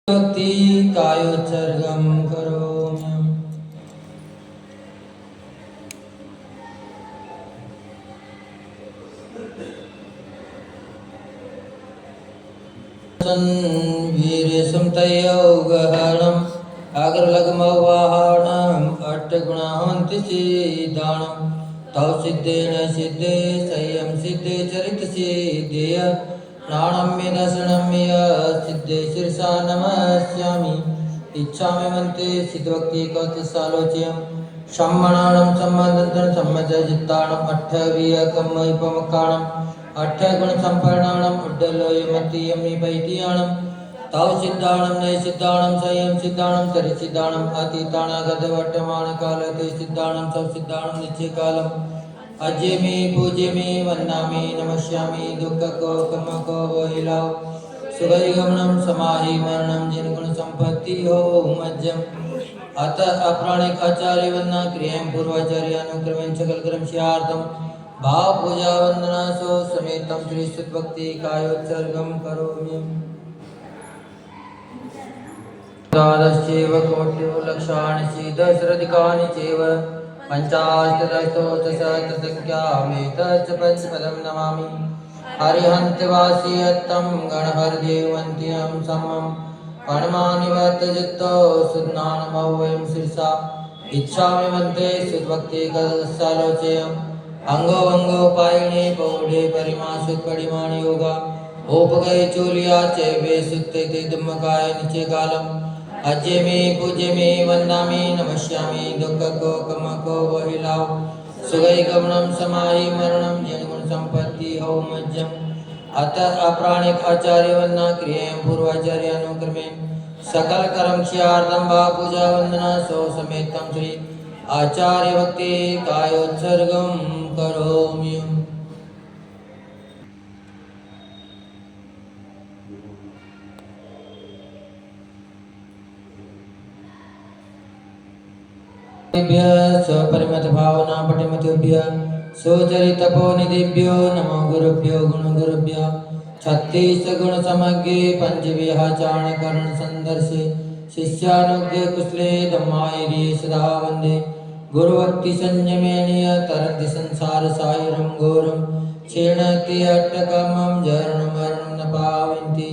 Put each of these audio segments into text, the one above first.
भक्ति कायोत्सर्गं करोमि। वीरेशं तयौगहणम् अग्रलग्मवाहनम् अष्टगुणान्ति सिद्धाणम् तौ सिद्धेन सिद्धे संयम सिद्धे चरित सिद्धेय नाणं मे दर्शनं मे सिद्धे शीर्षा नमस्यामि इच्छामि मन्ते सिद्धभक्ति कौतिसालोच्यं सम्मणानं सम्मदन्तं सम्मजजित्ताणम् अट्ठवीयकमैपमकाणम् अट्ठगुणसम्पन्नाणम् उड्डलोयमतीयं निपैतीयाणं तौ सिद्धाणं नय सिद्धाणं संयम सिद्धाणं चरिसिद्धाणम् अतीतानागतवर्तमानकालते सिद्धाणं सौ सिद्धाणं नित्यकालम् अज्य मे पूज्य मे वन्दामि नमस्यामि दुःखको कर्मको वहिलाओ सुगैगमनं समाहि मरणं जिनगुण संपत्ति हो मज्जम अत अप्राणिक आचार्य वंदना क्रियां पूर्वाचार्य अनुक्रमेण सकल कर्म सिद्धार्थम भाव पूजा वंदना सो समेतम श्री सुत भक्ति कायोत्सर्गम करोमि। द्वादशैव कोट्यो लक्षाणि सीदशरधिकानि चैव पञ्चाशतशतसहस्रसंख्यामेतच्च पंचपदं नमामि हरिहन्त्यवासी यत्तं गणहरदेवन्त्यं समं पणमानिवर्तजित्तो सुज्ञानमो वयं शीर्षा इच्छामि वन्दे सुभक्तिकसालोचयम् अंगो अंगोपायिने पौढे परिमासुत्परिमाण योगा ओपगय चोलिया चैवे सुत्ते ते धम्मकाय निचे कालम अज्य मे पूज्य मे वन्दामि नमस्यामि दुःखको कमको वहिलाओ सुगैगमनं समाहि मरणं जनगुण संपत्ति हो मज्जम अत अप्राणिक आचार्य वंदना क्रियां पूर्वाचार्य अनुक्रमेण सकल कर्म सिद्धार्थं भाव पूजा वंदना सो समेतम श्री आचार्य भक्ति कायोत्सर्गं करोमि। स्वपरिमत भावना पटिमतेभ्य सोचरितपो निधिभ्यो नमो गुरुभ्यो गुणगुरुभ्यो छत्तीस गुण समग्रे पंचविहाचारण करण संदर्शे शिष्यानुज्ञ कुशले धम्मायिरे सदा वंदे गुरुभक्ति संयमेनिय तरन्ति संसार सायरं घोरं क्षीणति अट्टकमं जरणं मरणं न पावन्ति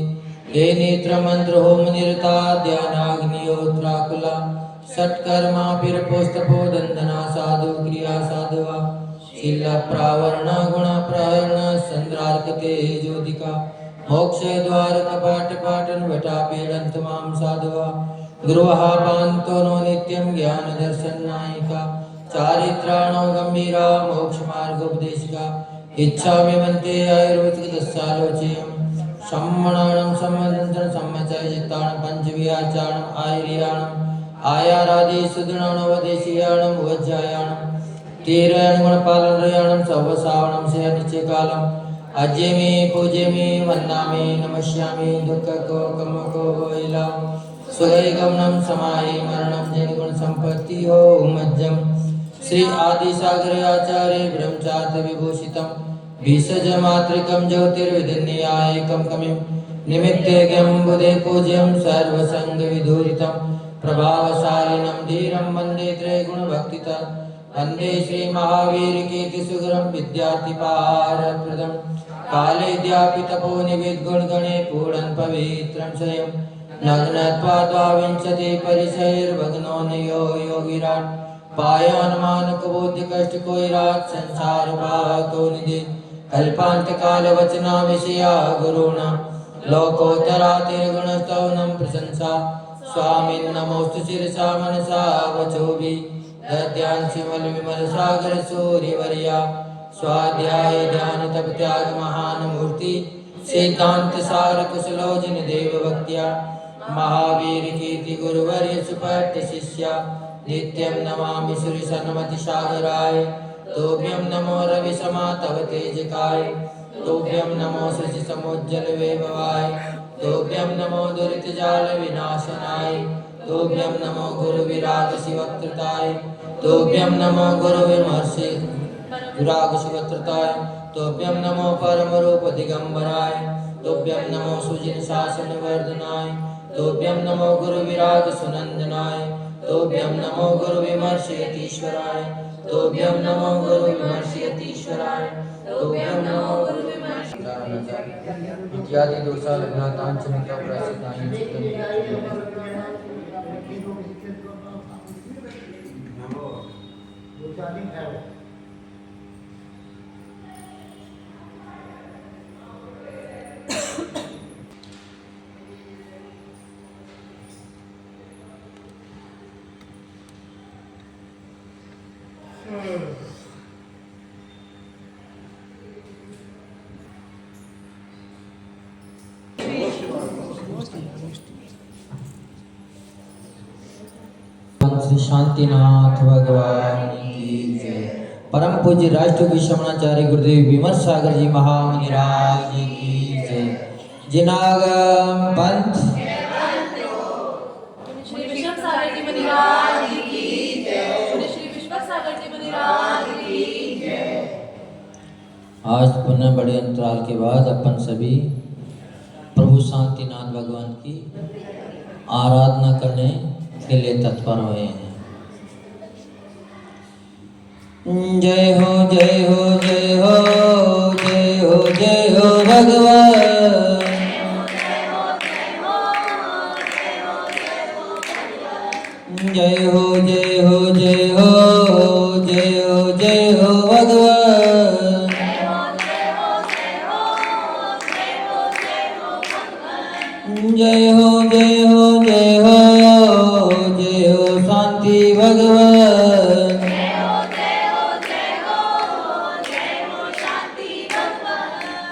ये नेत्र मंत्र होम निरता ध्यानाग्नियोत्राकुला षट्कर्मा पिरपोस्तपो दंदना साधु क्रिया साधुवा शील प्रावरण गुण प्रहरण संद्रार्कते ज्योतिका मोक्ष द्वार कपाट पाटन वटा पीड़ंत माम साधुवा गुरुहा पांतो नो नित्यं ज्ञान दर्शन नायिका चारित्राणो गंभीरा मोक्ष मार्ग उपदेशिका इच्छामि मन्ते आयुर्वेदिक दस्सालोचयम् सम्मणानं सम्मदन्तं सम्मचयजित्तानं पंचविहाचारणम् आयुर्याणम् आयारादि सुदृढवदेशीयाणं वज्रायाणं तीरयाणं गुणपालनयाणं सवसावणं से नित्यकालम् अज्य मे पूज्य मे वन्दामि नमस्यामि दुःखको कमको वहिलाओ सुगैगमनं समाहि मरणं जनगुण संपत्ति हो मज्जम श्री आदि सागर आचार्य ब्रह्मचार्य विभूषितं भीषज मातृकं ज्योतिर्विधिन्यायकं कमिं निमित्तेकं बुधे पूज्यं सर्वसंग विदूरितं प्रभावशालिनं धीरं वन्दे त्रैगुणभक्तिता वन्दे श्री महावीर कीर्ति सुगरं विद्यार्थिपारप्रदं कालेद्यापि तपोनिविद्गुणगणे पूर्णं पवित्रं स्वयं नग्नत्वा द्वाविंशति परिशैर्भग्नो नयो योगिराट पायान्मानकबोधि कष्ट कोइराट संसार भातो निधि कल्पांतकाल वचना विषया गुरुणा लोकोत्तरा तिर्गुणस्तवनं प्रशंसा स्वामिन् नमोस्तु शिरसा मनसा वचोभि दद्यान् शिमल विमल सागर सूर्यवर्या स्वाध्याय ध्यान तप त्याग महान मूर्ति सिद्धांत सार कुशलोचन देव भक्त्या महावीर कीर्ति गुरुवर्य सुपट्ट शिष्या नित्यं नमामि सूर्य सन्मति सागराय तोभ्यं नमो रवि समा तव तेजकाय तोभ्यं नमो शशि समुज्जल वैभवाय तोभ्यं नमो दुरित जाल विनाशनाय तोभ्यं नमो गुरु विराग शिवक्त्रताय तोभ्यं नमो गुरु विमर्शि विराग शिवक्त्रताय तोभ्यं नमो परम रूप दिगंबराय तोभ्यं नमो सुजिन शासन वर्धनाय तोभ्यं नमो गुरु विराग सुनंदनाय तोभ्यं नमो गुरु विमर्शयतीश्वराय तोभ्यं नमो गुरु विमर्शयतीश्वराय तोभ्यं नमो गुरु विमर्शयतीश्वराय इत्यादि दोषा लग्नातांचनिका प्रसिद्धानि श्री शांतिनाथ भगवान की जय। परम पूज्य राष्ट्रपति श्रमणाचार्य गुरुदेव विमल सागर जी महामुनिराज की जय। जिनागम पंथ श्री विश्व सागर जी मुनिराज की जय। श्री विश्व सागर जी मुनिराज की जय। आज पुनः बड़े अंतराल के बाद अपन सभी प्रभु शांतिनाथ भगवान की आराधना करने के लिए तत्पर हुए हैं। जय हो जय हो जय हो जय हो जय हो भगवान जय हो जय हो जय हो जय हो जय हो भगवान जय हो जय हो जय हो जय हो शांति भगवान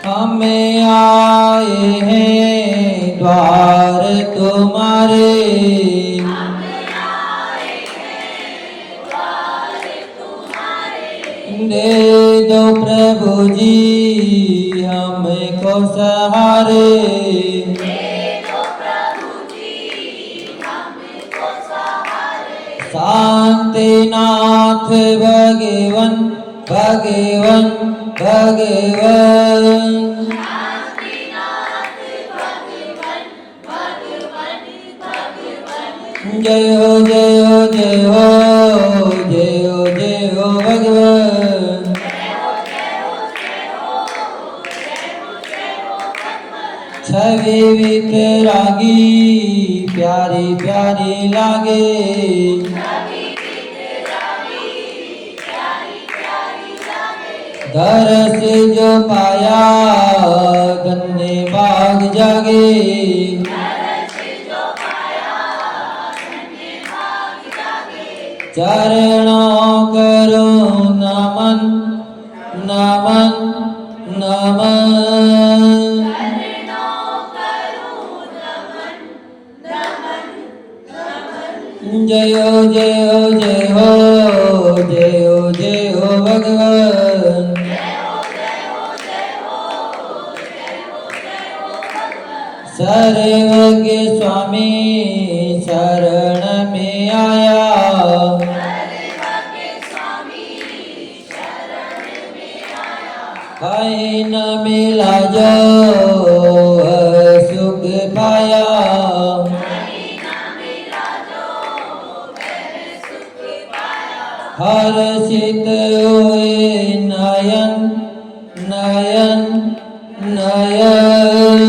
हमें आए हैं द्वार तुम्हारे दे दो प्रभु जी हमको सहारे शांतिनाथ भगवन भगवन भगवन जय हो जय हो जय हो जय हो जय हो भगवान छवि वितरागी प्यारी प्यारी लागे दरस जो पाया धन्य बाग जागे चरणों करो नमन नमन नमन जय हो जय हो जय हो जय हो जय हो भगवान सर्वज्ञ स्वामी शरण में आया कहीं न मिला जो सुख पाया हर्षित हुए नयन नयन नयन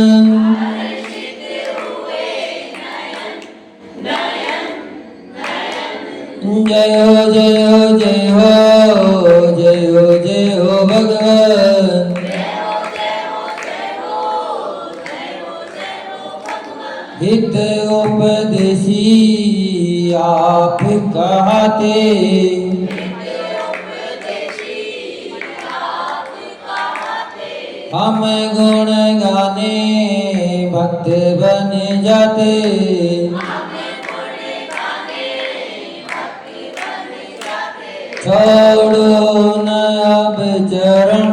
जय हो जय हो जय हो जय हो जय हो भगवान हित उपदेशी आप कहते हम गुण गाने भक्त बन जाते छोड़ो न अब चरण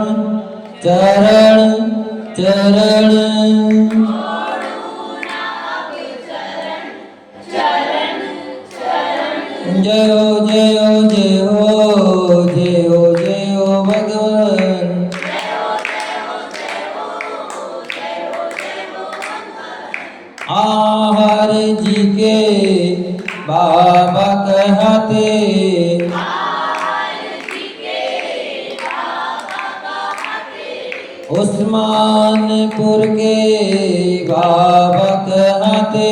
चरण चरण जय हो जय हो जय हो जय हो जय हो भगवान आहार बाबा कहते उस्मानपुर के बाबा कहते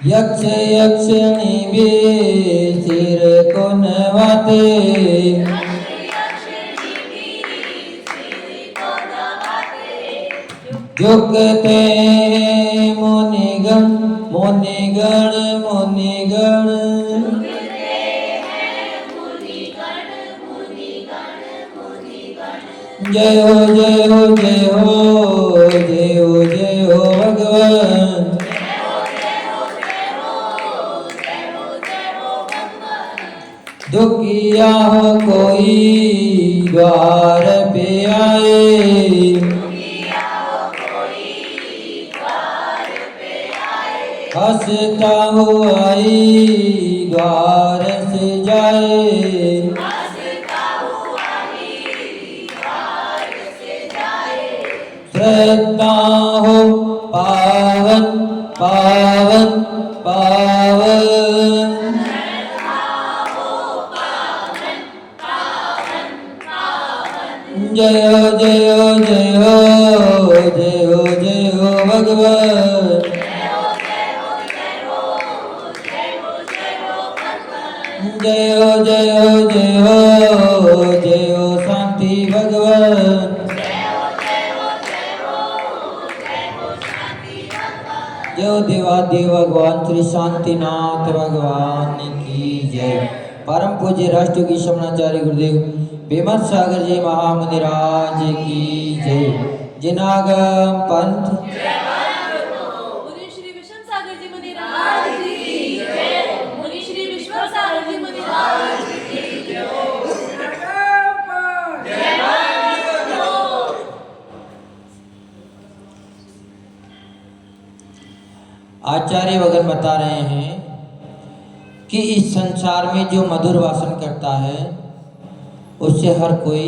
यक्ष यक्षिणी भी सिर को नवाते झुकते मुनिगण मुनिगण मुनिगण जय हो जय हो जय हो जय हो जय हो भगवान दुखिया हो कोई द्वार पे आए हंसता हुआ आई द्वार से जाए श्रद्धा हो पावन पावन पावन जय हो जय हो जय हो जय हो जय हो भगवान जय हो जय हो जय हो जय हो शांति भगवान जय देवादेव भगवान श्री शांतिनाथ भगवान की जय। परम पूज्य राष्ट्र की शमनाचार्य गुरुदेव विमत सागर जी महामुनि राज की जय। जिनागम पंथ मुनि श्री विषम सागर जी मुनि राज की जय। मुनि श्री विश्व सागर जी मुनि राज की जय। आचार्य वगन बता रहे हैं कि इस संसार में जो मधुर वासन करता है उससे हर कोई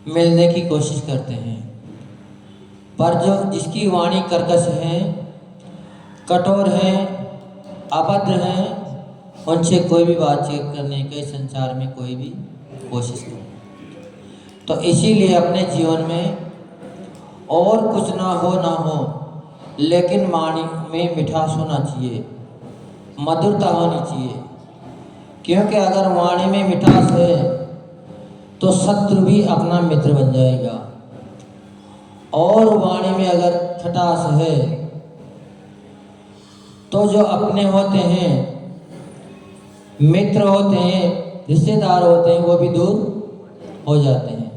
मिलने की कोशिश करते हैं, पर जो जिसकी वाणी कर्कश है, कठोर है, अभद्र है, उनसे कोई भी बातचीत करने के संसार में कोई भी कोशिश नहीं। तो इसीलिए अपने जीवन में और कुछ ना हो लेकिन वाणी में मिठास होना चाहिए, मधुरता होनी चाहिए, क्योंकि अगर वाणी में मिठास है तो शत्रु भी अपना मित्र बन जाएगा, और वाणी में अगर खटास है तो जो अपने होते हैं, मित्र होते हैं, रिश्तेदार होते हैं, वो भी दूर हो जाते हैं।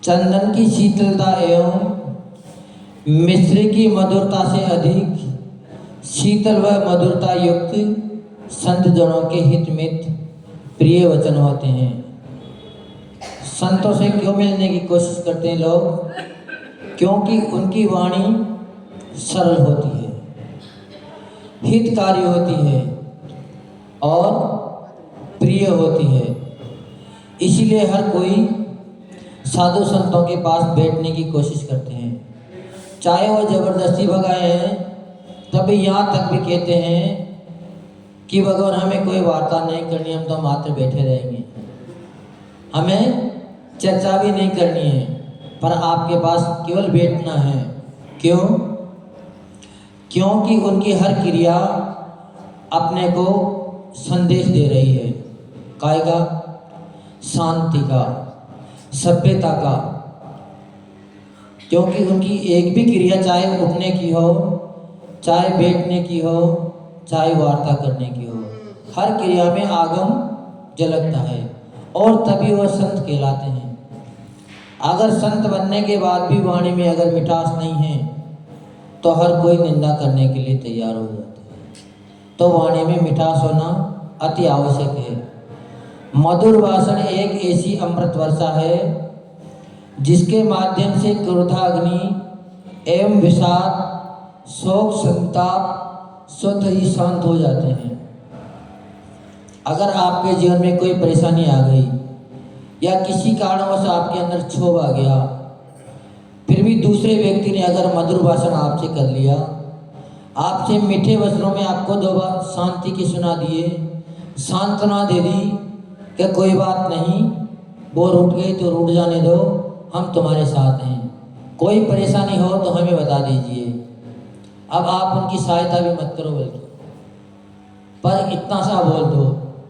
चंदन की शीतलता एवं मिश्री की मधुरता से अधिक शीतल व मधुरता युक्त संत जनों के हित मित प्रिय वचन होते हैं। संतों से क्यों मिलने की कोशिश करते हैं लोग? क्योंकि उनकी वाणी सरल होती है, हितकारी होती है और प्रिय होती है। इसीलिए हर कोई साधु संतों के पास बैठने की कोशिश करते हैं, चाहे वो जबरदस्ती भगाए हैं, तभी यहाँ तक भी कहते हैं कि भगवान हमें कोई वार्ता नहीं करनी, हम तो मात्र बैठे रहेंगे, हमें चर्चा भी नहीं करनी है, पर आपके पास केवल बैठना है। क्यों? क्योंकि उनकी हर क्रिया अपने को संदेश दे रही है, काय का? शांति का, सभ्यता का। क्योंकि उनकी एक भी क्रिया, चाहे उठने की हो, चाहे बैठने की हो, चाहे वार्ता करने की हो, हर क्रिया में आगम झलकता है, और तभी वह संत कहलाते हैं। अगर संत बनने के बाद भी वाणी में अगर मिठास नहीं है तो हर कोई निंदा करने के लिए तैयार हो जाता है। तो वाणी में मिठास होना अति आवश्यक है। मधुर भाषण एक ऐसी अमृत वर्षा है जिसके माध्यम से क्रोधाग्नि एवं विषाद, शोक, संताप स्वतः ही शांत हो जाते हैं। अगर आपके जीवन में कोई परेशानी आ गई, या किसी कारणवश आपके अंदर क्षोभ आ गया, फिर भी दूसरे व्यक्ति ने अगर मधुर भाषण आपसे कर लिया, आपसे मीठे वचनों में आपको दो बार शांति की सुना दिए, सांत्वना दे दी कि कोई बात नहीं, वो रूठ गई तो रूठ जाने दो, हम तुम्हारे साथ हैं, कोई परेशानी हो तो हमें बता दीजिए। अब आप उनकी सहायता भी मत करो बल्कि, पर इतना सा बोल दो,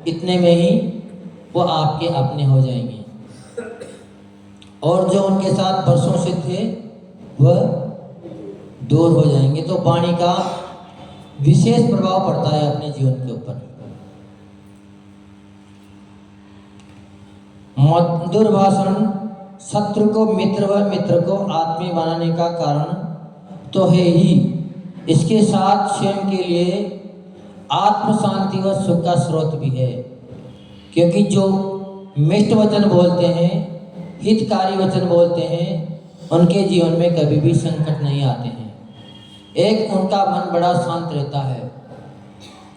इतने में ही वो आपके अपने हो जाएंगे, और जो उनके साथ बरसों से थे वह दूर हो जाएंगे। तो वाणी का विशेष प्रभाव पड़ता है अपने जीवन के ऊपर। मधुर भाषण शत्रु को मित्र व मित्र को आत्मीय बनाने का कारण तो है ही, इसके साथ स्वयं के लिए आत्म शांति व सुख का स्रोत भी है, क्योंकि जो मिष्ट वचन बोलते हैं, हितकारी वचन बोलते हैं, उनके जीवन में कभी भी संकट नहीं आते हैं। एक उनका मन बड़ा शांत रहता है,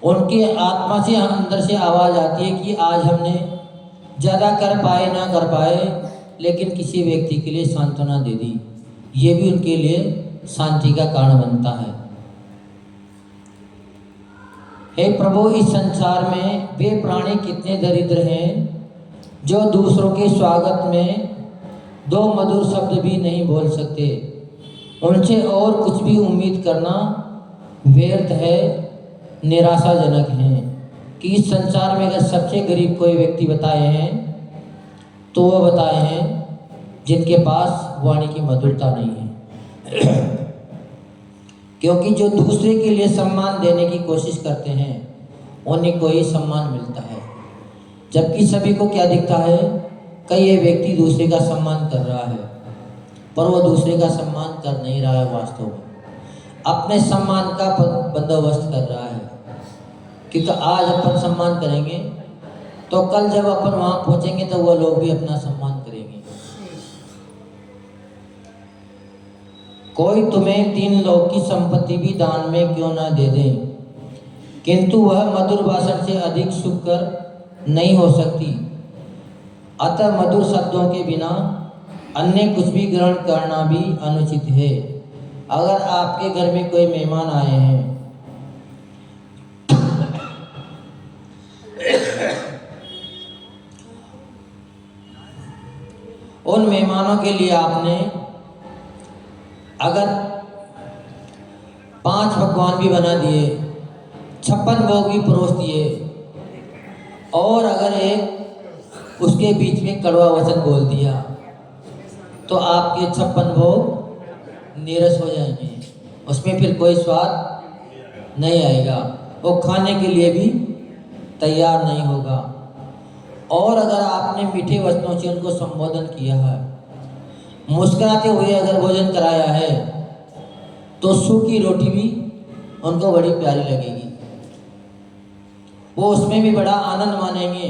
उनकी आत्मा से अंदर से आवाज़ आती है कि आज हमने ज़्यादा कर पाए ना कर पाए, लेकिन किसी व्यक्ति के लिए सांत्वना दे दी, ये भी उनके लिए शांति का कारण बनता है। हे प्रभु, इस संसार में वे प्राणी कितने दरिद्र हैं जो दूसरों के स्वागत में दो मधुर शब्द भी नहीं बोल सकते। उनसे और कुछ भी उम्मीद करना व्यर्थ है, निराशाजनक है। कि इस संसार में अगर सबसे गरीब कोई व्यक्ति बताए हैं तो वो बताए हैं जिनके पास वाणी की मधुरता नहीं है। क्योंकि जो दूसरे के लिए सम्मान देने की कोशिश करते हैं उन्हें कोई सम्मान मिलता है, जबकि सभी को क्या दिखता है कि ये व्यक्ति दूसरे का सम्मान कर रहा है, पर वो दूसरे का सम्मान कर नहीं रहा है, वास्तव में अपने सम्मान का बंदोबस्त कर रहा है। क्योंकि आज अपन सम्मान करेंगे तो कल जब अपन वहां पहुंचेंगे तो वो लोग भी अपना सम्मान करेंगे। कोई तुम्हें 3 लोग की संपत्ति भी दान में क्यों ना दे दे, किंतु वह मधुर भाषण से अधिक सुखकर नहीं हो सकती। अतः मधुर शब्दों के बिना अन्य कुछ भी ग्रहण करना भी अनुचित है। अगर आपके घर में कोई मेहमान आए हैं उन मेहमानों के लिए आपने अगर 5 पकवान भी बना दिए, 56 भोग भी परोस दिए, और अगर एक उसके बीच में कड़वा वचन बोल दिया तो आपके 56 भोग नीरस हो जाएंगे, उसमें फिर कोई स्वाद नहीं आएगा, वो खाने के लिए भी तैयार नहीं होगा। और अगर आपने मीठे वचनों से उनको संबोधन किया है, मुस्कुराते हुए अगर भोजन कराया है, तो सूखी रोटी भी उनको बड़ी प्यारी लगेगी, वो उसमें भी बड़ा आनंद मानेंगे।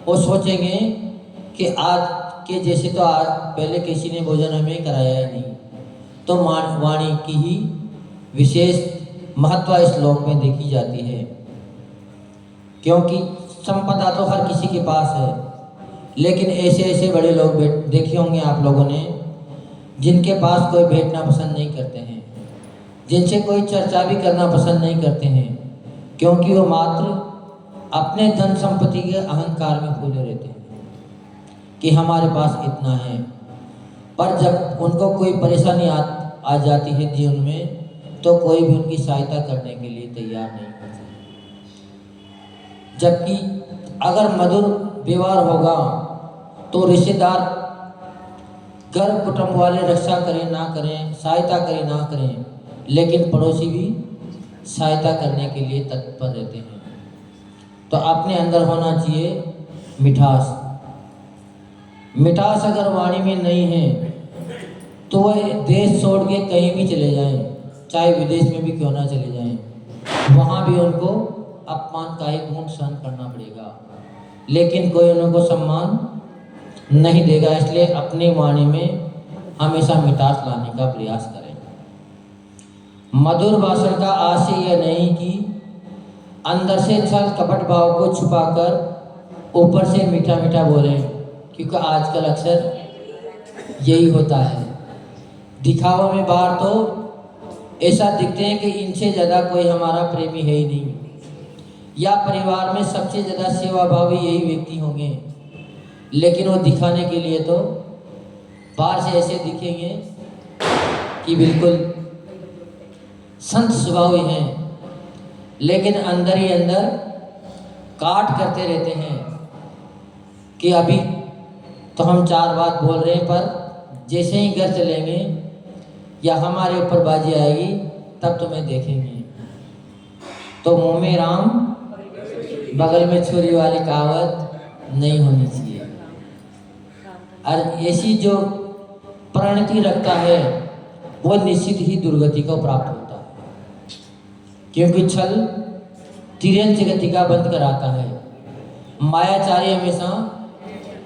वो सोचेंगे कि आज के जैसे तो आज पहले किसी ने भोजन हमें कराया ही नहीं। तो वाणी की ही विशेष महत्व इस लोक में देखी जाती है, क्योंकि संपदा तो हर किसी के पास है, लेकिन ऐसे ऐसे बड़े लोग देखे होंगे आप लोगों ने जिनके पास कोई बैठना पसंद नहीं करते हैं, जिनसे कोई चर्चा भी करना पसंद नहीं करते हैं, क्योंकि वो मात्र अपने धन संपत्ति के अहंकार में फूले रहते हैं कि हमारे पास इतना है। पर जब उनको कोई परेशानी आ जाती है जीवन में, तो कोई भी उनकी सहायता करने के लिए तैयार नहीं होता। जबकि अगर मधुर व्यवहार होगा तो रिश्तेदार, घर कुटुंब वाले रक्षा करें ना करें, सहायता करें ना करें, लेकिन पड़ोसी भी सहायता करने के लिए तत्पर रहते हैं। तो अपने अंदर होना चाहिए मिठास। मिठास अगर वाणी में नहीं है तो वह देश छोड़ के कहीं भी चले जाएं, चाहे विदेश में भी क्यों ना चले जाएं, वहाँ भी उनको अपमान का एक गुण सहन करना पड़ेगा, लेकिन कोई उनको सम्मान नहीं देगा। इसलिए अपनी वाणी में हमेशा मिठास लाने का प्रयास करें। मधुर भाषण का आशय यह नहीं कि अंदर से छल कपट भाव को छुपाकर ऊपर से मीठा मीठा बोलें क्योंकि आजकल अक्सर यही होता है। दिखावा में बाहर तो ऐसा दिखते हैं कि इनसे ज़्यादा कोई हमारा प्रेमी है ही नहीं, या परिवार में सबसे ज़्यादा सेवा भावी यही व्यक्ति होंगे, लेकिन वो दिखाने के लिए तो बाहर से ऐसे दिखेंगे कि बिल्कुल संत स्वभाव हैं, लेकिन अंदर ही अंदर काट करते रहते हैं कि अभी तो हम 4 बात बोल रहे हैं, पर जैसे ही घर चलेंगे या हमारे ऊपर बाजी आएगी तब तुम्हें देखेंगे। तो मुंह में राम बगल में छुरी वाली कहावत नहीं होनी चाहिए। और ऐसी जो प्रणति रखता है वो निश्चित ही दुर्गति को प्राप्त होता है, क्योंकि छल तिर्यंच गति का बंद कराता है। मायाचारी हमेशा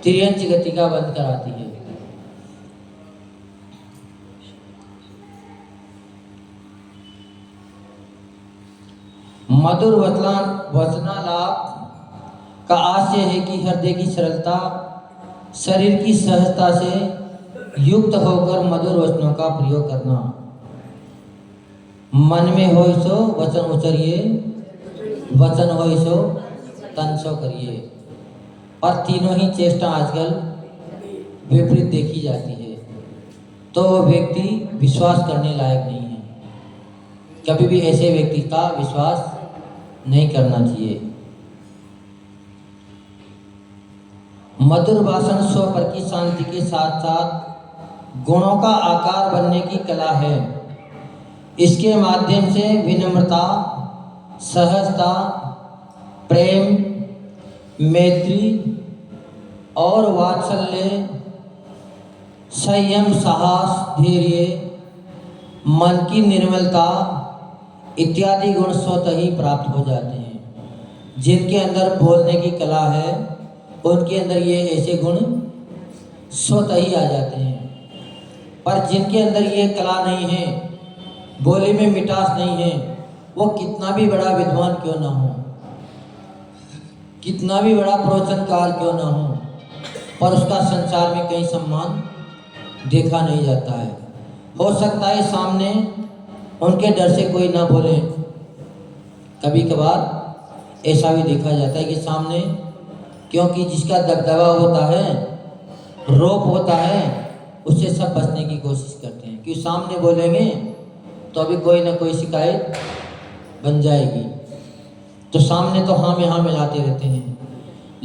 तिर्यंच गति का बंद कराती है। मधुर वचनालाप का आशय है कि हृदय की सरलता, शरीर की सहजता से युक्त होकर मधुर वचनों का प्रयोग करना। मन में हो सो वचन उचरिए, वचन हो सो तन सो करिए। और तीनों ही चेष्टा आजकल विपरीत देखी जाती है, तो वो व्यक्ति विश्वास करने लायक नहीं है। कभी भी ऐसे व्यक्ति का विश्वास नहीं करना चाहिए। मधुर भाषण स्वर की शांति के साथ साथ गुणों का आकार बनने की कला है। इसके माध्यम से विनम्रता, सहजता, प्रेम, मैत्री और वात्सल्य, संयम, साहस, धैर्य, मन की निर्मलता इत्यादि गुण स्वतः ही प्राप्त हो जाते हैं। जिनके अंदर बोलने की कला है उनके अंदर ये ऐसे गुण स्वतः ही आ जाते हैं। पर जिनके अंदर ये कला नहीं है, बोली में मिठास नहीं है, वो कितना भी बड़ा विद्वान क्यों ना हो, कितना भी बड़ा प्रवचनकार क्यों ना हो, पर उसका संसार में कहीं सम्मान देखा नहीं जाता है। हो सकता है सामने उनके डर से कोई ना बोले। कभी कभार ऐसा भी देखा जाता है कि सामने, क्योंकि जिसका दबदबा होता है, रोप होता है, उससे सब बचने की कोशिश करते हैं कि सामने बोलेंगे तो अभी कोई ना कोई शिकायत बन जाएगी, तो सामने तो हाँ में हाँ मिलाते रहते हैं,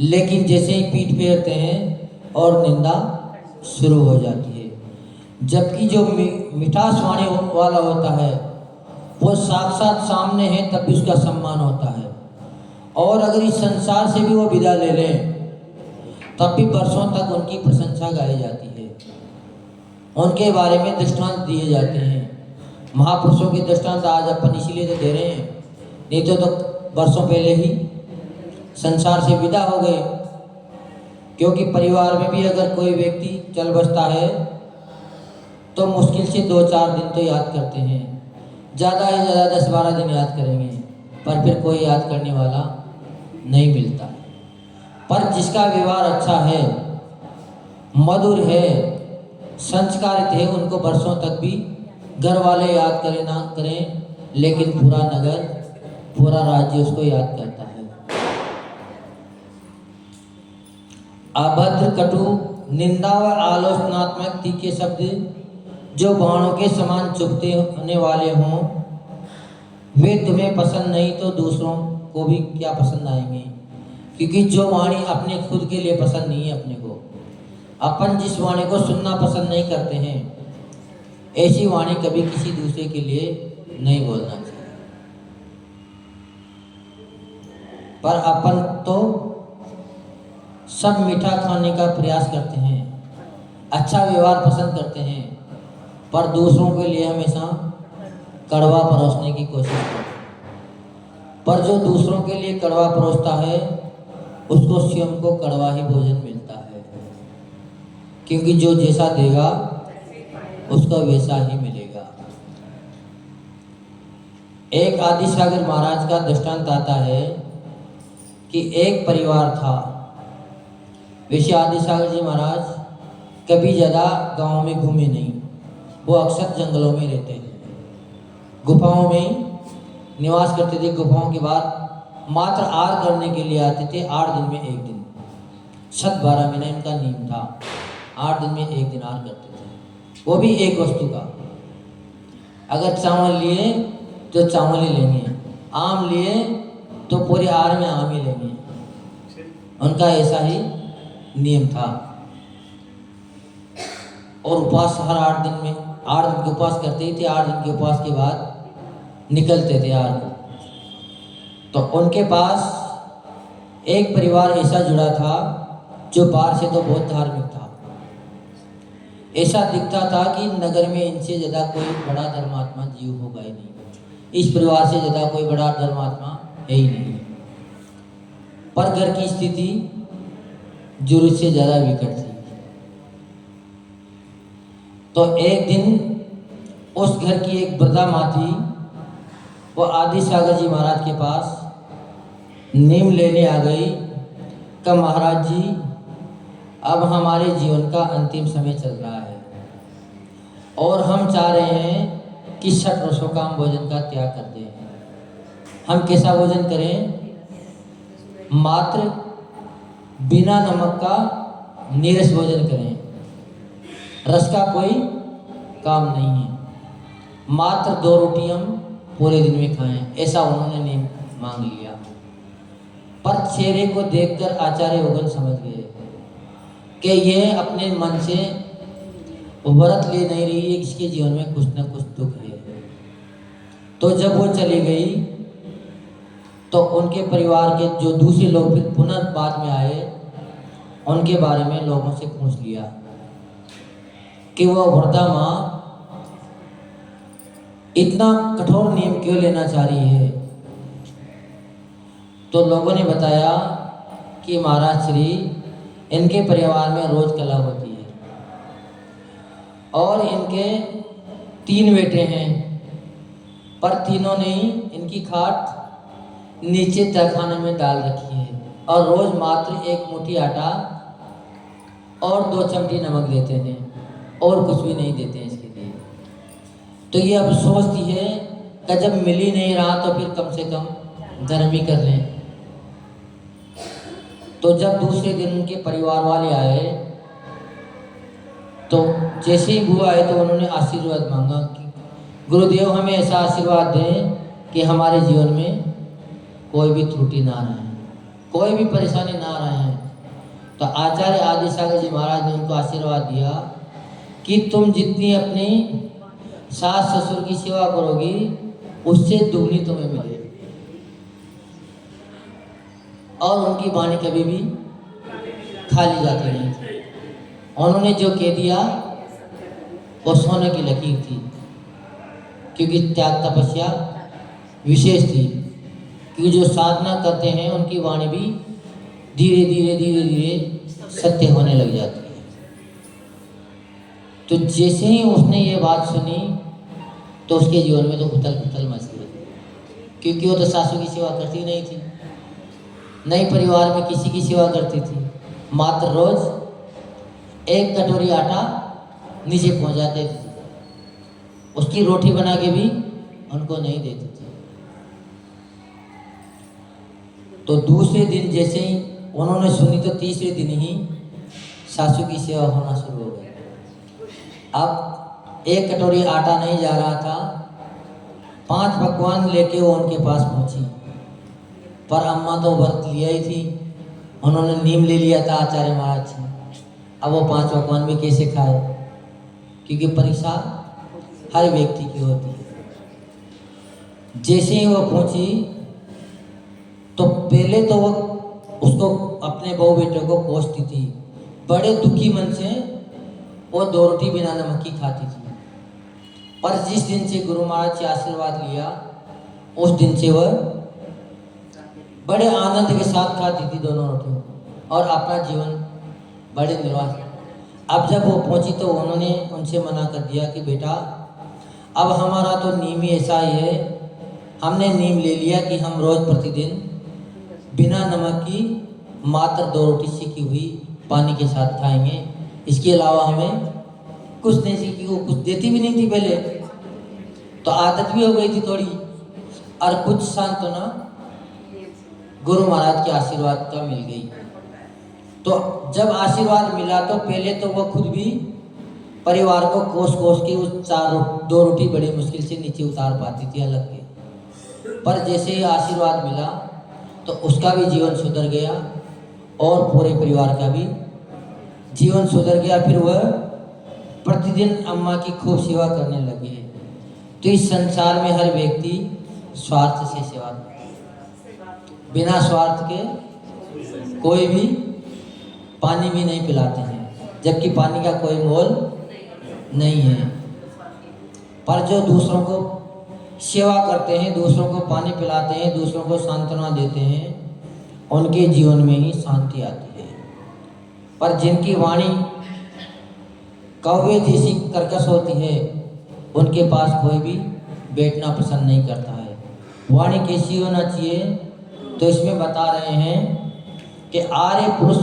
लेकिन जैसे ही पीठ फेरते हैं और निंदा शुरू हो जाती है। जबकि जो मिठास वाणी वाला होता है वो साक्षात सामने है तब भी उसका सम्मान होता है। और अगर इस संसार से भी वो विदा ले लें तब भी वर्षों तक उनकी प्रशंसा गाई जाती है, उनके बारे में दृष्टांत दिए जाते हैं। महापुरुषों के दृष्टांत आज अपन इसीलिए तो दे रहे हैं, नहीं तो वर्षों पहले ही संसार से विदा हो गए। क्योंकि परिवार में भी अगर कोई व्यक्ति चल बसता है तो मुश्किल से 2-4 दिन तो याद करते हैं, ज़्यादा से ज़्यादा 10-12 दिन याद करेंगे, पर फिर कोई याद करने वाला नहीं मिलता। पर जिसका व्यवहार अच्छा है, मधुर है, संस्कारित है, उनको वर्षों तक भी घर वाले याद करें ना करें, लेकिन पूरा नगर, पूरा राज्य उसको याद करता है। अभद्र, कटु, निंदा व आलोचनात्मक तीखे शब्द जो बाणों के समान चुभते होने वाले हों, वे तुम्हें पसंद नहीं तो दूसरों को भी क्या पसंद आएंगे। क्योंकि जो वाणी अपने खुद के लिए पसंद नहीं है, अपने को, अपन जिस वाणी को सुनना पसंद नहीं करते हैं, ऐसी वाणी कभी किसी दूसरे के लिए नहीं बोलना चाहिए। पर अपन तो सब मीठा खाने का प्रयास करते हैं, अच्छा व्यवहार पसंद करते हैं, पर दूसरों के लिए हमेशा कड़वा परोसने की कोशिश करते हैं। पर जो दूसरों के लिए कड़वा परोसता है उसको स्वयं को कड़वा ही भोजन मिलता है, क्योंकि जो जैसा देगा उसको वैसा ही मिलेगा। एक आदि सागर महाराज का दृष्टांत आता है कि एक परिवार था वैसे आदि सागर जी महाराज कभी ज़्यादा गाँव में घूमे नहीं, वो अक्सर जंगलों में रहते हैं, गुफाओं में निवास करते थे। गुफाओं के बाद मात्र आहार करने के लिए आते थे, 8 दिन में 1 दिन, 12 महीना इनका नियम था, 8 दिन में 1 दिन आहार करते थे, वो भी एक वस्तु का। अगर चावल लिए तो चावल ही लेंगे, आम लिए तो पूरे आहार में आम ही लेंगे, उनका ऐसा ही नियम था। और उपवास हर 8 दिन में 8 दिन के उपवास करते ही थे। 8 दिन के उपवास के बाद निकलते थे आहार को। तो उनके पास एक परिवार ऐसा जुड़ा था जो बाहर से तो बहुत धार्मिक था, ऐसा दिखता था कि नगर में इनसे ज़्यादा कोई बड़ा धर्मात्मा जीव होगा ही नहीं, इस परिवार से ज़्यादा कोई बड़ा धर्मात्मा है ही नहीं। पर घर की स्थिति जरूरत से ज़्यादा विकट थी। तो एक दिन उस घर की एक वृद्धा माँ थी, वो आदि सागर जी महाराज के पास नीम लेने आ गई कि महाराज जी अब हमारे जीवन का अंतिम समय चल रहा है और हम चाह रहे हैं कि 6 वर्षों का हम भोजन का त्याग कर दें। हम कैसा भोजन करें? मात्र बिना नमक का नीरस भोजन करें, रस का कोई काम नहीं है, मात्र 2 रोटी हम पूरे दिन में खाएं, ऐसा उन्होंने नियम मांग लिया। पर चेहरे को देखकर आचार्य ओगन समझ गए कि ये अपने मन से व्रत ले नहीं रही है, इसके जीवन में कुछ न कुछ दुख है। तो जब वो चली गई तो उनके परिवार के जो दूसरे लोग फिर पुनः बाद में आए, उनके बारे में लोगों से पूछ लिया कि वह वृद्धा माँ इतना कठोर नियम क्यों लेना चाह रही है। तो लोगों ने बताया कि महाराज श्री इनके परिवार में रोज कलह होती है और इनके 3 बेटे हैं, पर तीनों ने ही इनकी खाट नीचे तहखाने में डाल रखी है और रोज मात्र 1 मुट्ठी आटा और 2 चमटी नमक देते हैं और कुछ भी नहीं देते हैं इसके लिए। तो ये अब सोचती है कि जब मिल ही नहीं रहा तो फिर कम से कम धर्म ही कर लें। तो जब दूसरे दिन उनके परिवार वाले आए तो जैसे ही बुआ आए तो उन्होंने आशीर्वाद मांगा कि गुरुदेव हमें ऐसा आशीर्वाद दें कि हमारे जीवन में कोई भी त्रुटि ना रहे, कोई भी परेशानी ना रहे। तो आचार्य आदि सागर जी महाराज ने उनको आशीर्वाद दिया कि तुम जितनी अपनी सास ससुर की सेवा करोगी उससे दुगनी तुम्हें मिले। और उनकी वाणी कभी भी खाली जाती नहीं थी। उन्होंने जो कह दिया वो सोने की लकीर थी, क्योंकि त्याग तपस्या विशेष थी, क्योंकि जो साधना करते हैं उनकी वाणी भी धीरे धीरे धीरे धीरे सत्य होने लग जाती है। तो जैसे ही उसने ये बात सुनी तो उसके जीवन में तो उथल पुथल मच गई, क्योंकि वो तो सासू की सेवा करती नहीं थी, नई परिवार में किसी की सेवा करती थी, मात्र रोज 1 कटोरी आटा नीचे पहुंचाते थे, उसकी रोटी बना के भी उनको नहीं देते थे। तो दूसरे दिन जैसे ही उन्होंने सुनी तो तीसरे दिन ही सासू की सेवा होना शुरू हो गई। अब 1 कटोरी आटा नहीं जा रहा था, 5 पकवान लेके वो उनके पास पहुंची। पर अम्मा तो व्रत लिया ही थी, उन्होंने नीम ले लिया था आचार्य महाराज से। अब वो 5 पकवान भी कैसे खाए, क्योंकि परीक्षा हर व्यक्ति की होती है। जैसे ही वो पहुंची तो पहले तो वो उसको अपने बहू बेटे को कोसती थी, बड़े दुखी मन से वो 2 रोटी बिना नमक की खाती थी। पर जिस दिन से गुरु महाराज से आशीर्वाद लिया उस दिन से वह बड़े आनंद के साथ खाती थी दोनों रोटियों और अपना जीवन बड़े निर्वाह। अब जब वो पहुंची तो उन्होंने उनसे मना कर दिया कि बेटा अब हमारा तो नियम ही ऐसा ही है, हमने नियम ले लिया कि हम रोज प्रतिदिन बिना नमक की मात्र 2 रोटी सेकी हुई पानी के साथ खाएंगे। इसके अलावा हमें कुछ नहीं सीखी, वो कुछ देती भी नहीं थी पहले, तो आदत भी हो गई थी थोड़ी। और कुछ सांत्वना गुरु महाराज के आशीर्वाद का मिल गई। तो जब आशीर्वाद मिला तो पहले तो वो खुद भी परिवार को कोस कोस के उस 2 रोटी बड़ी मुश्किल से नीचे उतार पाती थी अलग के। पर जैसे ही आशीर्वाद मिला तो उसका भी जीवन सुधर गया और पूरे परिवार का भी जीवन सुधर गया। फिर वह प्रतिदिन अम्मा की खूब सेवा करने लगे। तो इस संसार में हर व्यक्ति स्वार्थ से सेवा करता है, बिना स्वार्थ के कोई भी पानी भी नहीं पिलाते हैं, जबकि पानी का कोई मोल नहीं है। पर जो दूसरों को सेवा करते हैं, दूसरों को पानी पिलाते हैं, दूसरों को सांत्वना देते हैं, उनके जीवन में ही शांति आती है। पर जिनकी वाणी कौवे जैसी कर्कश होती है, उनके पास कोई भी बैठना पसंद नहीं करता है। वाणी कैसी होना चाहिए, तो इसमें बता रहे हैं कि आर्य पुरुष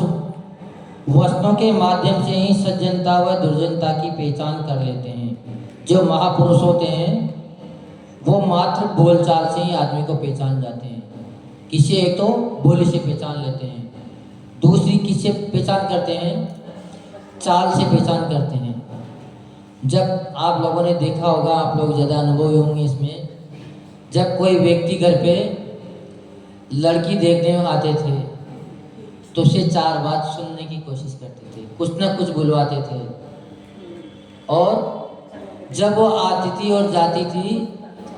वस्तुओं के माध्यम से ही सज्जनता व दुर्जनता की पहचान कर लेते हैं। जो महापुरुष होते हैं वो मात्र बोलचाल से ही आदमी को पहचान जाते हैं। किसी एक तो बोली से पहचान लेते हैं, दूसरी किससे पहचान करते हैं, चाल से पहचान करते हैं। जब आप लोगों ने देखा होगा, आप लोग ज़्यादा अनुभवी होंगे इसमें, जब कोई व्यक्ति घर पे लड़की देखने में आते थे तो उसे 4 बात सुनने की कोशिश करते थे, कुछ ना कुछ बुलवाते थे। और जब वो आती थी और जाती थी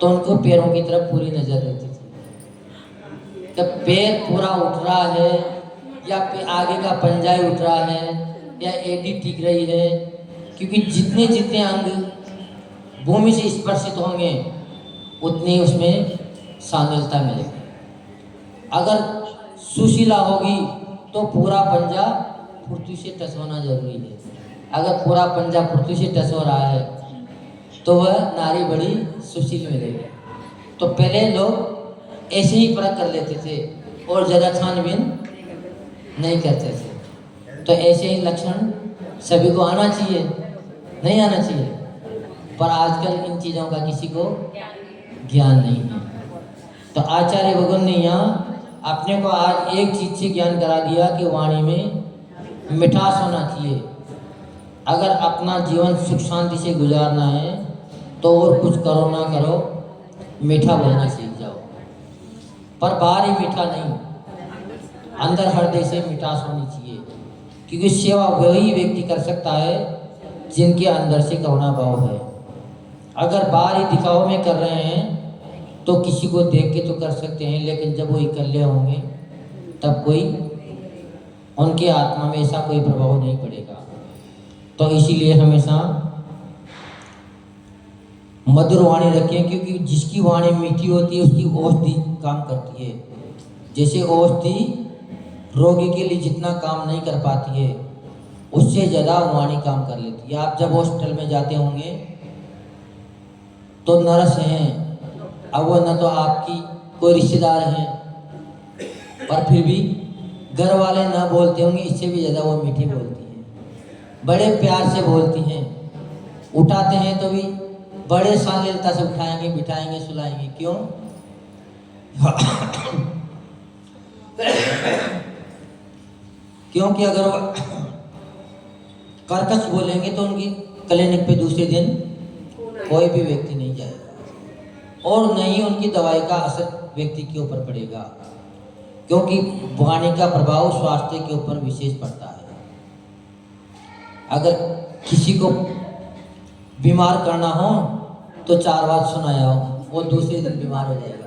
तो उनको पैरों की तरफ पूरी नज़र रहती थी कि पैर पूरा उठ रहा है या आगे का पंजा ही उठ रहा है या एडी टिक रही है, क्योंकि जितने जितने अंग भूमि से स्पर्शित होंगे उतनी उसमें शामिलता मिलेगी। अगर सुशीला होगी तो पूरा पंजा पृथ्वी से टच होना जरूरी है। अगर पूरा पंजा पृथ्वी से टच हो रहा है तो वह नारी बड़ी सुशील मिलेगी। तो पहले लोग ऐसे ही परख कर लेते थे और ज़्यादा छानबीन नहीं करते थे। तो ऐसे ही लक्षण सभी को आना चाहिए, नहीं आना चाहिए, पर आजकल इन चीज़ों का किसी को ज्ञान नहीं है। तो आचार्य भगवान ने यहाँ अपने को आज एक चीज़ से ज्ञान करा दिया कि वाणी में मिठास होना चाहिए। अगर अपना जीवन सुख शांति से गुजारना है तो और कुछ करो ना करो, मीठा बोलना सीख जाओ। पर बाहर ही मीठा नहीं, अंदर हृदय से मिठास होनी चाहिए, क्योंकि सेवा वही व्यक्ति कर सकता है जिनके अंदर से करुणा भाव है। अगर बाहर ही दिखावा में कर रहे हैं तो किसी को देख के तो कर सकते हैं, लेकिन जब वो इकल्ले होंगे तब कोई उनके आत्मा में ऐसा कोई प्रभाव नहीं पड़ेगा। तो इसीलिए हमेशा मधुर वाणी रखें, क्योंकि जिसकी वाणी मीठी होती है उसकी औषधि काम करती है। जैसे औषधि रोगी के लिए जितना काम नहीं कर पाती है, उससे ज़्यादा वाणी काम कर लेती है। आप जब हॉस्पिटल में जाते होंगे तो नर्स हैं, अब वो न तो आपकी कोई रिश्तेदार हैं, पर फिर भी घर वाले ना बोलते होंगे, इससे भी ज़्यादा वो मीठी बोलती हैं, बड़े प्यार से बोलती हैं। उठाते हैं तो भी बड़े शालीनता से उठाएंगे, बिठाएंगे, सुलाएंगे। क्यों? क्योंकि अगर वो कर्कश बोलेंगे तो उनकी क्लिनिक पे दूसरे दिन कोई भी व्यक्ति नहीं जाएगा और नहीं उनकी दवाई का असर व्यक्ति के ऊपर पड़ेगा, क्योंकि वाणी का प्रभाव स्वास्थ्य के ऊपर विशेष पड़ता है। अगर किसी को बीमार करना हो तो 4 बात सुनाया हो, वो दूसरे दिन बीमार हो जाएगा,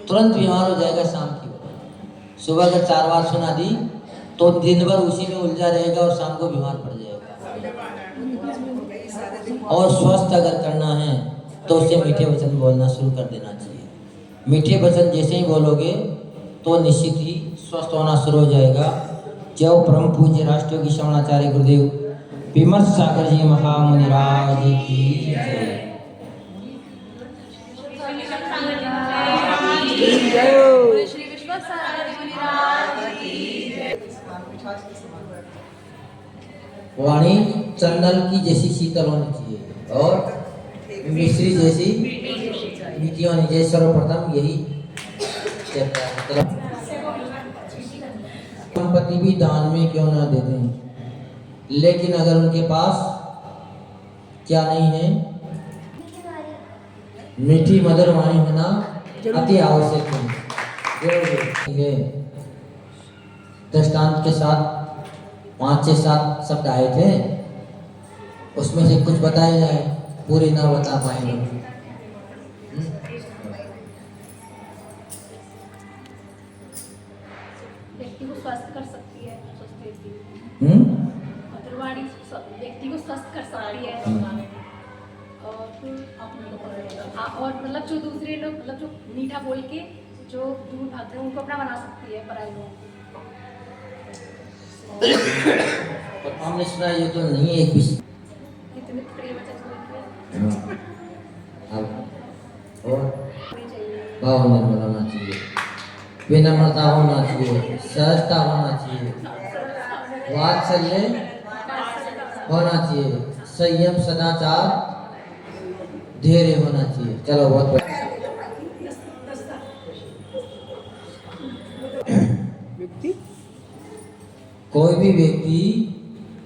तुरंत बीमार हो जाएगा। शाम की सुबह अगर 4 बात सुना दी तो दिन भर उसी में उलझा रहेगा और शाम को बीमार पड़ जाएगा। और स्वस्थ अगर करना है तो उससे मीठे वचन बोलना शुरू कर देना चाहिए। मीठे वचन जैसे ही बोलोगे तो निश्चित ही स्वस्थ होना शुरू हो जाएगा। जय परम पूज्य राष्ट्रयोगी श्रवणाचार्य गुरुदेव विमर्श सागर जी महामुनिराज की जय। श्री विश्व सागर जी महाराज की वाणी चंदन की जैसी शीतल होनी चाहिए और मिश्री जैसी मीठी होनी चाहिए। सर्वप्रथम यही कहता है। संपत्ति भी दान में क्यों ना देते हैं, लेकिन अगर उनके पास क्या नहीं है, मीठी मधुर वाणी होना अति आवश्यक है। दृष्टांत के साथ 5 से 7 शब्द आए थे, उसमें से कुछ बताए जाए, पूरी ना बता पाएंगे। व्यक्ति को स्वस्थ कर सकती है, स्वस्थ व्यक्ति मधुरवाणी व्यक्ति को स्वस्थ कर सकती है। और मतलब जो दूसरे लोग मतलब जो मीठा बोल के जो दूर भागते हैं उनको अपना बना सकती है पराये लोगों को। हमने सुना ये तो नहीं है एक विषय। कितने प्रिय वचन और भाव निर्मल होना चाहिए, विनम्रता होना चाहिए, सहजता होना चाहिए, वात्सल्य होना चाहिए, संयम सदाचार धैर्य होना चाहिए। चलो बहुत बढ़िया। कोई भी व्यक्ति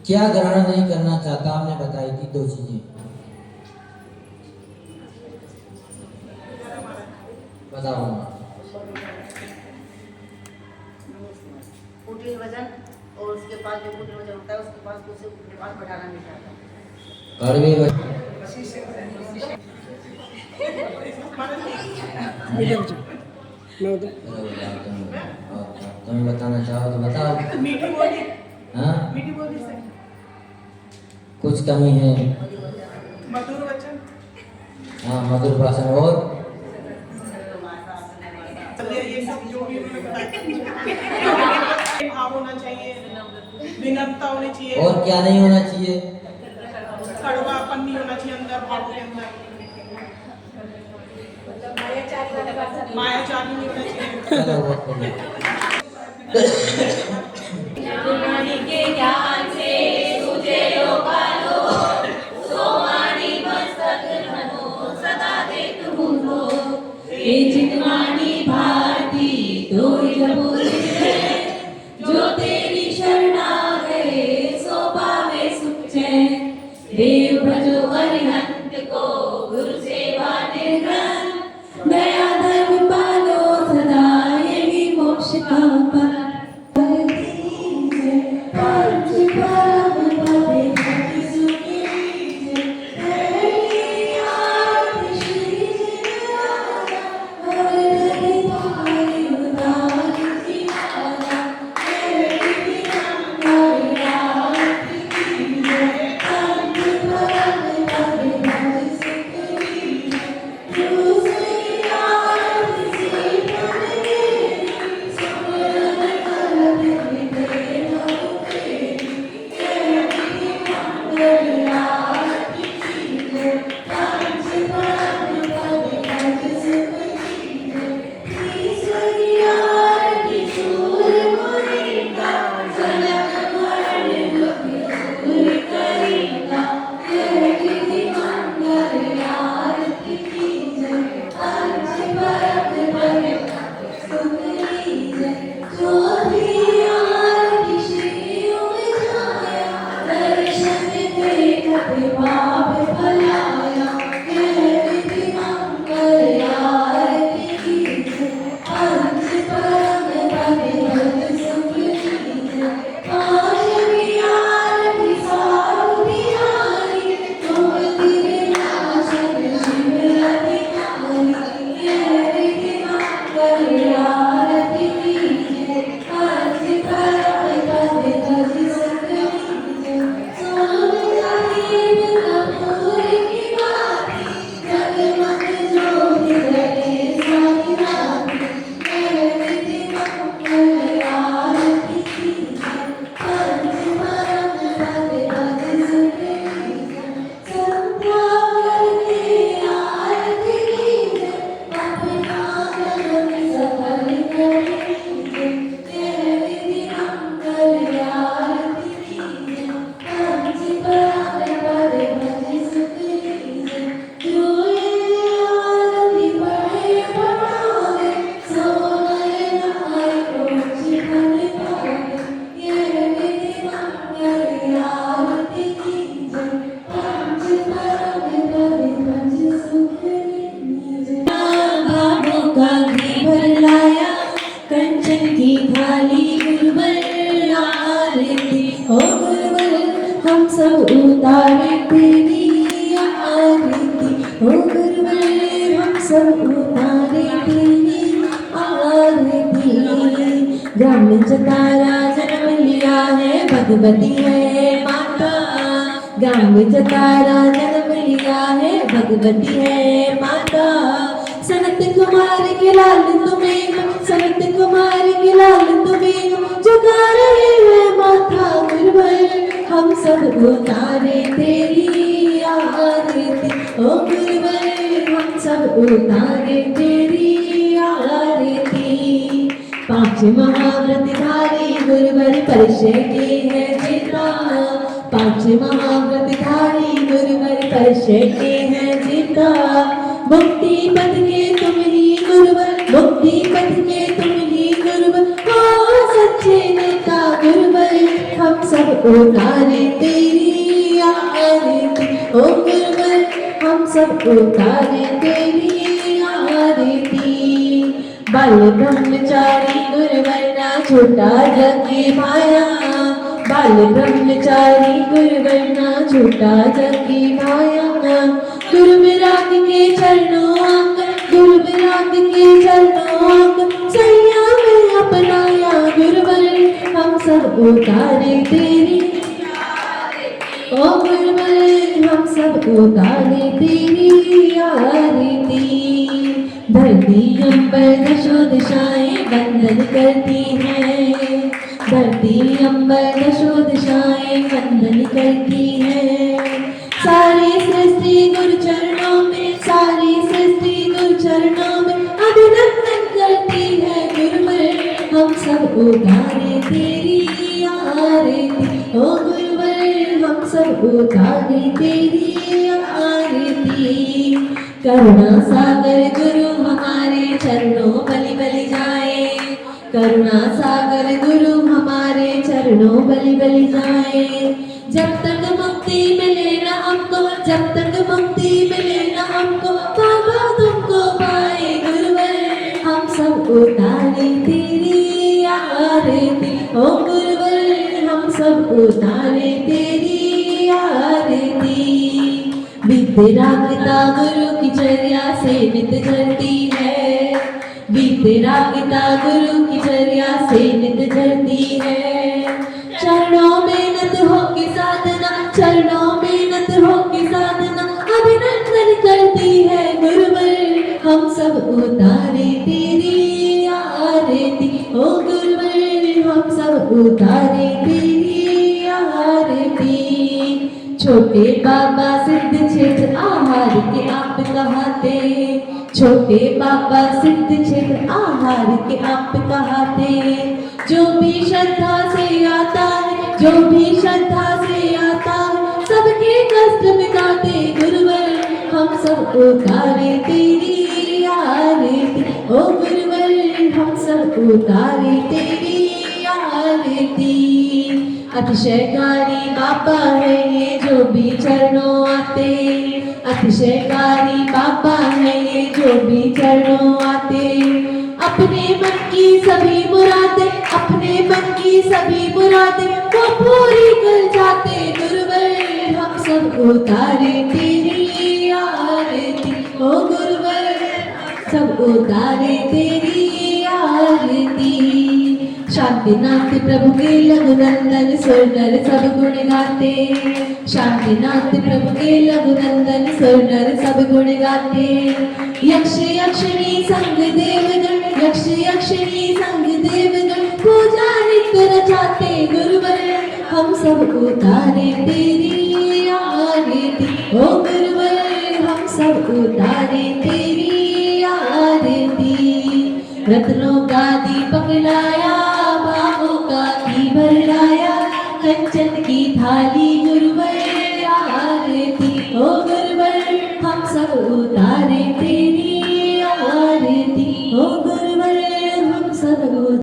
क्या ग्रहण नहीं करना चाहता, हमने बताई थी 2 चीजें। बताओ। कुटिल वजन और उसके पास जो कुटिल वजन होता है उसके पास दूसरे कुटिल पास बढ़ाना नहीं चाहता। कड़वे तुम बताना चाहो तो बताओ। मीठी बोली, हाँ, मीठी बोली से कुछ कमी है। मधुर वचन, हाँ, मधुर भाषण और ये सब जो भी भाव होना चाहिए, विनम्रता होनी चाहिए, और क्या नहीं होना चाहिए। कड़वापन नहीं होना चाहिए अंदर, भाव के अंदर मायाचारी नहीं होना चाहिए। चलो बहुत बढ़िया। वाणी के ज्ञान से सूझे लोकालोक, सो वाणी मस्तक धनो सदा देत मुझो। हे जितवाणी भारती तोहि जपुर है, जो तेरी शरणा गए सो पावे सुख चैन। देव भजो अरिहंत को गुरु सेवा निर्गन, दया धर्म पालो सदा यही मोक्ष का पर। हम सब उतारे तेरी आरती। ओ गुरुवर हम सब उतारे तेरी आरती। ग्राम जतारा जन्म लिया है भगवती है माता। ग्राम जतारा जन्म लिया है भगवती है माता। सनत कुमार के लाल तुम्हें, सनत कुमार के लाल तुम्हें झुका रहे हैं माथा। गुरुवर हम सब उतारे तेरी आरती। ओ गुरुवर हम सब उतारे तेरी आरती। पांच महाव्रतधारी गुरुवर परिचय के है जीता। पांच महाव्रतधारी गुरुवर परिचय के है जीता। मुक्ति पद के तुम ही गुरुवर, मुक्ति पद के तुम ही गुरुवर, हो सच्चे नेता गुरुवर हम सब उतारे तेरी आरती। ओ गुरुवर हम सब उतारे तेरी आरती। बाल ब्रह्मचारी गुरुवर ना छोटा जग की माया। बाल ब्रह्मचारी गुरुवर ना छोटा जग की माया। गुरु विराग के चरणों आकर, गुरु विराग के चरणों आकर सैया में अपनाया। गुरुवर हम सब उतारे तेरी ओ गुरुवर हम सब उतारे तेरी आरती। धरती अंबर दशो दिशाएं वंदन करती हैं। धरती अंबर दशो दिशाएं वंदन करती हैं। सारी सृष्टि गुरु चरणों में, सारी सृष्टि गुरु चरणों में अभिनंदन करती है। गुरुवर हम सब उतारे तेरी आरती। ओ गुरुवर हम सब उतारे तेरी आरती। करुणा सागर गुरु हमारे चरणों बलि बलि जाए। करुणा सागर गुरु हमारे चरणों बलि बलि जाए। जब तक मुक्ति मिले न हमको, जब तक मुक्ति मिले न हमको, बाबा तुमको पाए। गुरुवर हम सब उतारे तेरी आरती। ओ गुरुवर हम सब उतारे तेरी आरती। वितरागता गुरु की चर्या से नित करती है। वितरागता गुरु की चर्या से नित करती है। चरणों में नत होके साधना, चरणों में नत होके साधना अभिनंदन करती है। गुरुवर हम सब उतारे तेरी आरती। ओ गुरुवर हम सब उतारे तेरी आरती। छोटे बाबा सिद्ध क्षेत्र आहार के आप कहाते। छोटे बाबा सिद्ध क्षेत्र आहार के आप कहाते। जो भी श्रद्धा से आता है, जो भी श्रद्धा से आता है, सबके कष्ट मिटाते। गुरुवर हम सब उतारे तेरी आरती। ओ गुरुवर हम सब उतारे तेरी आरती। अतिशयकारी बाबा है ये जो भी चरणों आते। अतिशयकारी बाबा है ये जो भी चरणों आते। अपने मन की सभी मुरादें, अपने मन की सभी मुरादें वो पूरी कर जाते। गुरुवर हम सब उतारे तेरी आरती। ओ गुरुवर सब उतारे तेरी आरती। शांतिनाथ प्रभु के लघुनंदन सुर नर सब गुण गाते। शांतिनाथ प्रभु के लघुनंदन सुर नर सब गुण गाते। यक्ष यक्षिणी संग देवगण, यक्ष यक्षिणी संग देवगण पूजा नित्य रचाते। गुरुवर हम सब उतारे तेरी आरती। ओ गुरुवर हम सब उतारे तेरी आरती। रत्नों का दीपक लाया, बाहों का घीवर लाया, कंचन की थाली गुरुवर आरती। ओ गुरुवर हम सब उतारे तेरी आरती।